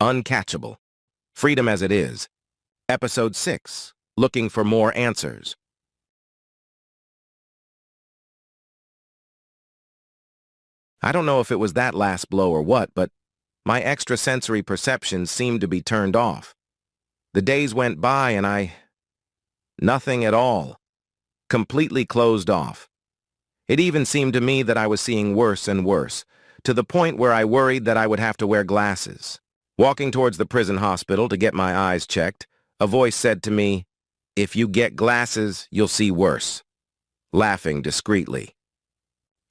Uncatchable. Freedom as it is. Episode 6. Looking for more answers. I don't know if it was that last blow or what, but my extrasensory perceptions seemed to be turned off. The days went by and nothing at all. Completely closed off. It even seemed to me that I was seeing worse and worse, to the point where I worried that I would have to wear glasses. Walking towards the prison hospital to get my eyes checked, a voice said to me, "If you get glasses, you'll see worse," laughing discreetly.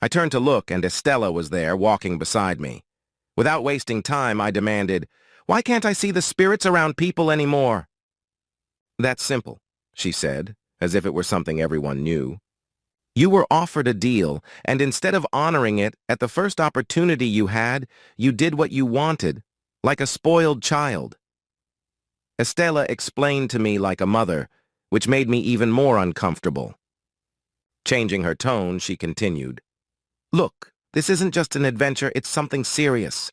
I turned to look, and Estella was there, walking beside me. Without wasting time, I demanded, "Why can't I see the spirits around people anymore?" "That's simple," she said, as if it were something everyone knew. "You were offered a deal, and instead of honoring it, at the first opportunity you had, you did what you wanted, like a spoiled child." Estella explained to me like a mother, which made me even more uncomfortable. Changing her tone, she continued, "Look, this isn't just an adventure, it's something serious.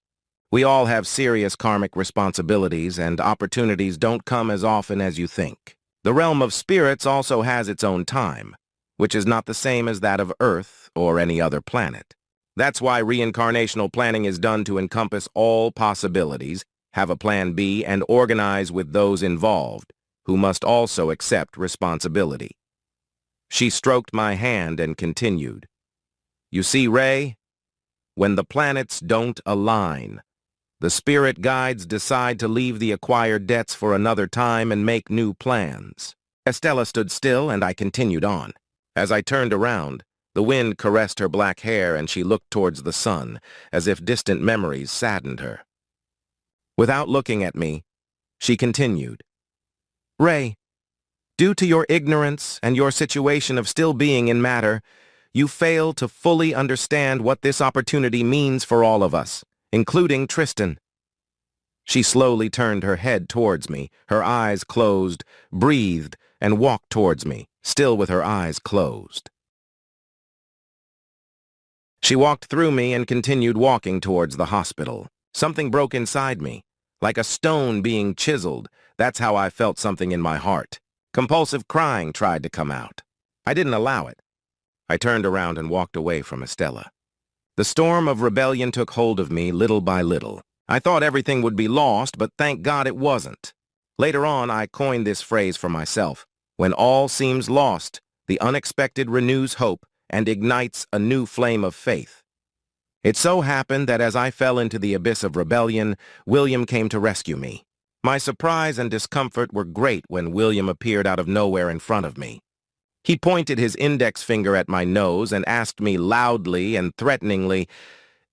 We all have serious karmic responsibilities, and opportunities don't come as often as you think. The realm of spirits also has its own time, which is not the same as that of Earth or any other planet. That's why reincarnational planning is done to encompass all possibilities, have a plan B, and organize with those involved, who must also accept responsibility." She stroked my hand and continued, "You see, Ray, when the planets don't align, the spirit guides decide to leave the acquired debts for another time and make new plans." Estella stood still, and I continued on. As I turned around, the wind caressed her black hair and she looked towards the sun, as if distant memories saddened her. Without looking at me, she continued, "Ray, due to your ignorance and your situation of still being in matter, you fail to fully understand what this opportunity means for all of us, including Tristan." She slowly turned her head towards me, her eyes closed, breathed, and walked towards me, still with her eyes closed. She walked through me and continued walking towards the hospital. Something broke inside me, like a stone being chiseled. That's how I felt something in my heart. Compulsive crying tried to come out. I didn't allow it. I turned around and walked away from Estella. The storm of rebellion took hold of me little by little. I thought everything would be lost, but thank God it wasn't. Later on, I coined this phrase for myself. When all seems lost, the unexpected renews hope and ignites a new flame of faith. It so happened that as I fell into the abyss of rebellion, William came to rescue me. My surprise and discomfort were great when William appeared out of nowhere in front of me. He pointed his index finger at my nose and asked me loudly and threateningly,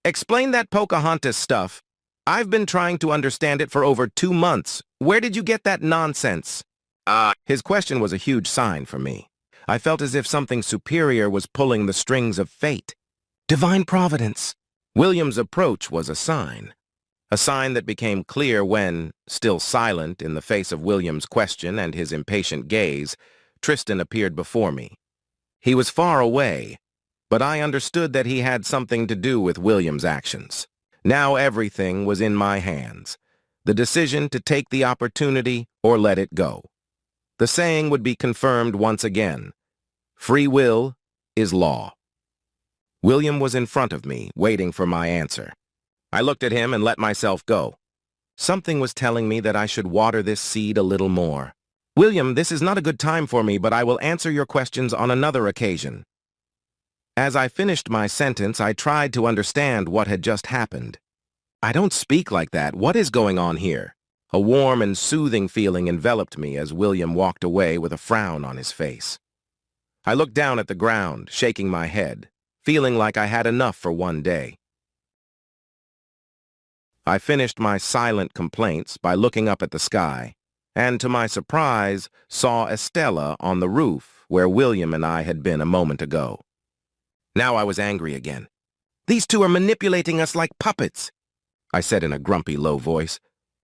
"Explain that Pocahontas stuff. I've been trying to understand it for over 2 months. Where did you get that nonsense?" His question was a huge sign for me. I felt as if something superior was pulling the strings of fate. Divine providence. William's approach was a sign that became clear when, still silent in the face of William's question and his impatient gaze, Tristan appeared before me. He was far away, but I understood that he had something to do with William's actions. Now everything was in my hands. The decision to take the opportunity or let it go. The saying would be confirmed once again. Free will is law. William was in front of me, waiting for my answer. I looked at him and let myself go. Something was telling me that I should water this seed a little more. "William, this is not a good time for me, but I will answer your questions on another occasion." As I finished my sentence, I tried to understand what had just happened. "I don't speak like that. What is going on here?" A warm and soothing feeling enveloped me as William walked away with a frown on his face. I looked down at the ground, shaking my head, feeling like I had enough for one day. I finished my silent complaints by looking up at the sky, and to my surprise, saw Estella on the roof where William and I had been a moment ago. Now I was angry again. "These two are manipulating us like puppets," I said in a grumpy, low voice.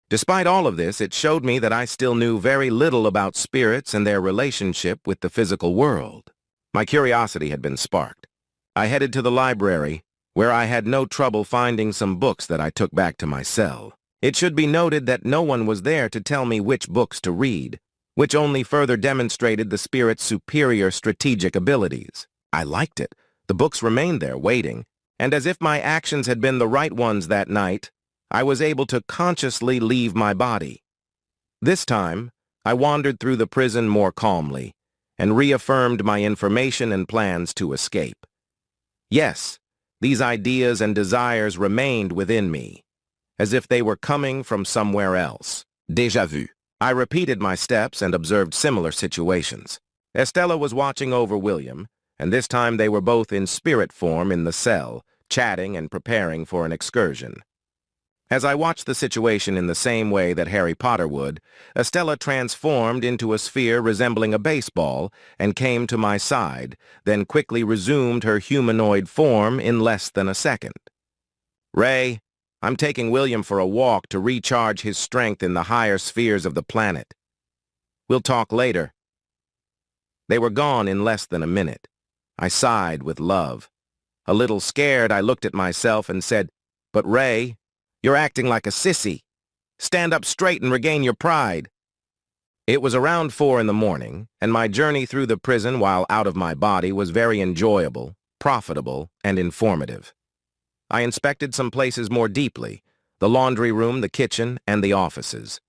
Despite all of this, it showed me that I still knew very little about spirits and their relationship with the physical world. My curiosity had been sparked. I headed to the library, where I had no trouble finding some books that I took back to my cell. It should be noted that no one was there to tell me which books to read, which only further demonstrated the spirit's superior strategic abilities. I liked it. The books remained there waiting, and as if my actions had been the right ones that night, I was able to consciously leave my body. This time, I wandered through the prison more calmly, and reaffirmed my information and plans to escape. Yes, these ideas and desires remained within me, as if they were coming from somewhere else. Déjà vu. I repeated my steps and observed similar situations. Estella was watching over William, and this time they were both in spirit form in the cell, chatting and preparing for an excursion. As I watched the situation in the same way that Harry Potter would, Estella transformed into a sphere resembling a baseball and came to my side, then quickly resumed her humanoid form in less than a second. "Ray, I'm taking William for a walk to recharge his strength in the higher spheres of the planet. We'll talk later." They were gone in less than a minute. I sighed with love. A little scared, I looked at myself and said, "But Ray, you're acting like a sissy. Stand up straight and regain your pride." It was around 4 in the morning, and my journey through the prison while out of my body was very enjoyable, profitable, and informative. I inspected some places more deeply: the laundry room, the kitchen, and the offices.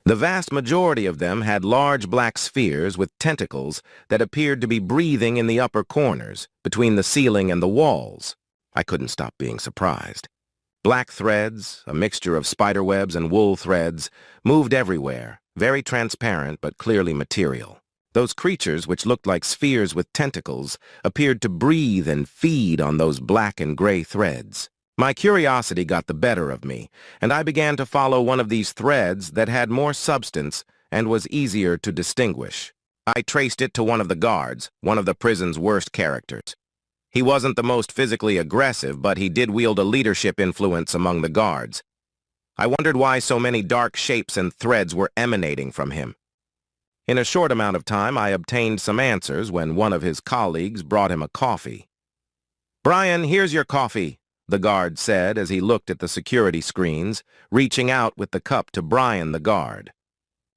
The vast majority of them had large black spheres with tentacles that appeared to be breathing in the upper corners, between the ceiling and the walls. I couldn't stop being surprised. Black threads, a mixture of spiderwebs and wool threads, moved everywhere, very transparent but clearly material. Those creatures, which looked like spheres with tentacles, appeared to breathe and feed on those black and gray threads. My curiosity got the better of me, and I began to follow one of these threads that had more substance and was easier to distinguish. I traced it to one of the guards, one of the prison's worst characters. He wasn't the most physically aggressive, but he did wield a leadership influence among the guards. I wondered why so many dark shapes and threads were emanating from him. In a short amount of time, I obtained some answers when one of his colleagues brought him a coffee. "Brian, here's your coffee," the guard said as he looked at the security screens, reaching out with the cup to Brian, the guard.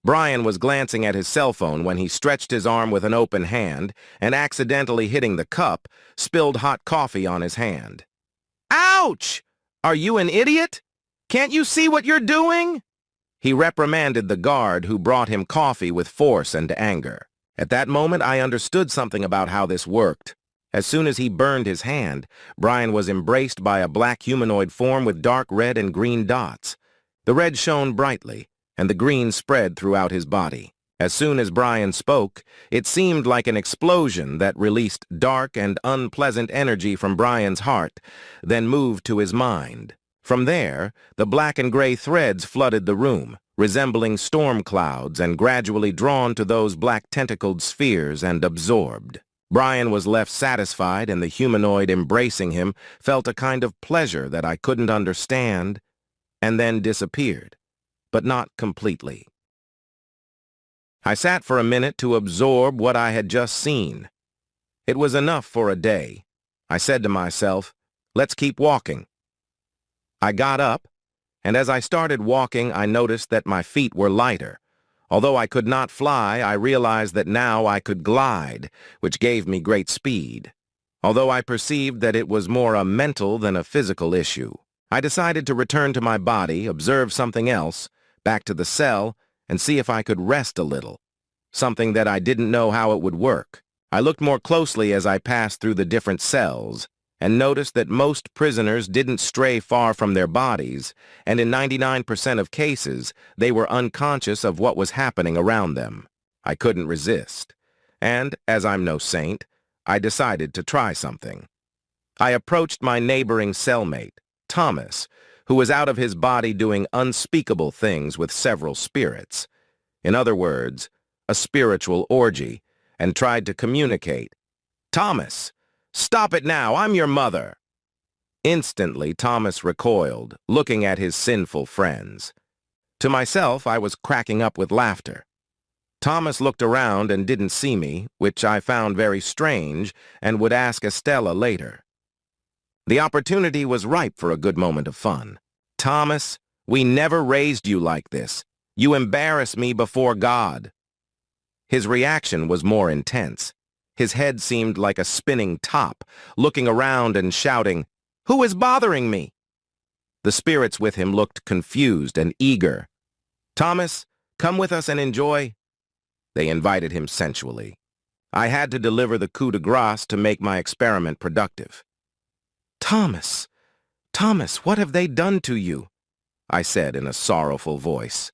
Brian was glancing at his cell phone when he stretched his arm with an open hand and, accidentally hitting the cup, spilled hot coffee on his hand. "Ouch! Are you an idiot? Can't you see what you're doing?" He reprimanded the guard who brought him coffee with force and anger. At that moment, I understood something about how this worked. As soon as he burned his hand, Brian was embraced by a black humanoid form with dark red and green dots. The red shone brightly, and the green spread throughout his body. As soon as Brian spoke, it seemed like an explosion that released dark and unpleasant energy from Brian's heart, then moved to his mind. From there, the black and gray threads flooded the room, resembling storm clouds, and gradually drawn to those black tentacled spheres and absorbed. Brian was left satisfied, and the humanoid embracing him felt a kind of pleasure that I couldn't understand, and then disappeared, but not completely. I sat for a minute to absorb what I had just seen. It was enough for a day. I said to myself, "Let's keep walking." I got up, and as I started walking, I noticed that my feet were lighter. Although I could not fly, I realized that now I could glide, which gave me great speed. Although I perceived that it was more a mental than a physical issue, I decided to return to my body, observe something else, back to the cell, and see if I could rest a little, something that I didn't know how it would work. I looked more closely as I passed through the different cells, and noticed that most prisoners didn't stray far from their bodies, and in 99% of cases, they were unconscious of what was happening around them. I couldn't resist, and, as I'm no saint, I decided to try something. I approached my neighboring cellmate, Thomas, who was out of his body doing unspeakable things with several spirits. In other words, a spiritual orgy, and tried to communicate. "Thomas! Stop it now! I'm your mother!" Instantly, Thomas recoiled, looking at his sinful friends. To myself, I was cracking up with laughter. Thomas looked around and didn't see me, which I found very strange, and would ask Estella later. The opportunity was ripe for a good moment of fun. "Thomas, We never raised you like this. You embarrass me before God." His reaction was more intense. His head seemed like a spinning top, looking around and shouting, "Who is bothering me?" The spirits with him looked confused and eager. "Thomas, come with us and enjoy." They invited him sensually. I had to deliver the coup de grace to make my experiment productive. "Thomas, Thomas, what have they done to you?" I said in a sorrowful voice.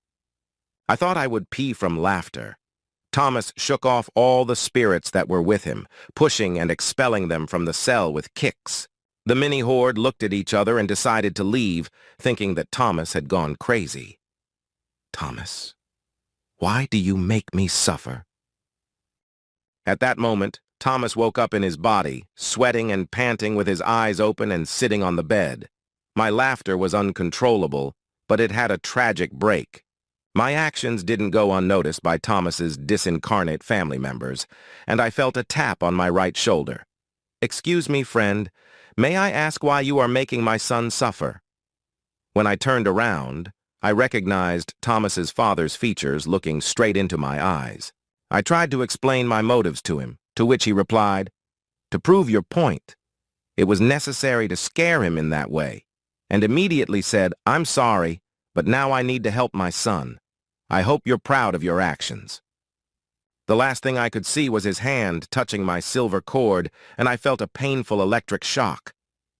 I thought I would pee from laughter. Thomas shook off all the spirits that were with him, pushing and expelling them from the cell with kicks. The mini-horde looked at each other and decided to leave, thinking that Thomas had gone crazy. "Thomas, why do you make me suffer?" At that moment, Thomas woke up in his body, sweating and panting with his eyes open and sitting on the bed. My laughter was uncontrollable, but it had a tragic break. My actions didn't go unnoticed by Thomas's disincarnate family members, and I felt a tap on my right shoulder. "Excuse me, friend, may I ask why you are making my son suffer?" When I turned around, I recognized Thomas's father's features looking straight into my eyes. I tried to explain my motives to him, to which he replied, "To prove your point. It was necessary to scare him in that way," and immediately said, "I'm sorry, but now I need to help my son. I hope you're proud of your actions." The last thing I could see was his hand touching my silver cord, and I felt a painful electric shock.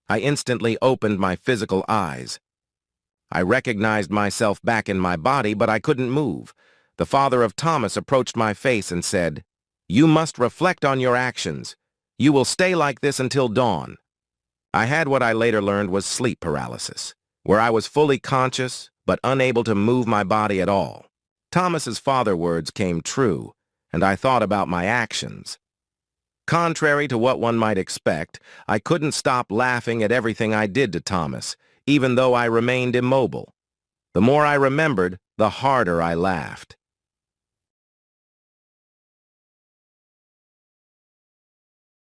I instantly opened my physical eyes. I recognized myself back in my body, but I couldn't move. The father of Thomas approached my face and said, "You must reflect on your actions. You will stay like this until dawn." I had what I later learned was sleep paralysis, where I was fully conscious but unable to move my body at all. Thomas's father words came true, and I thought about my actions. Contrary to what one might expect, I couldn't stop laughing at everything I did to Thomas, even though I remained immobile. The more I remembered, the harder I laughed.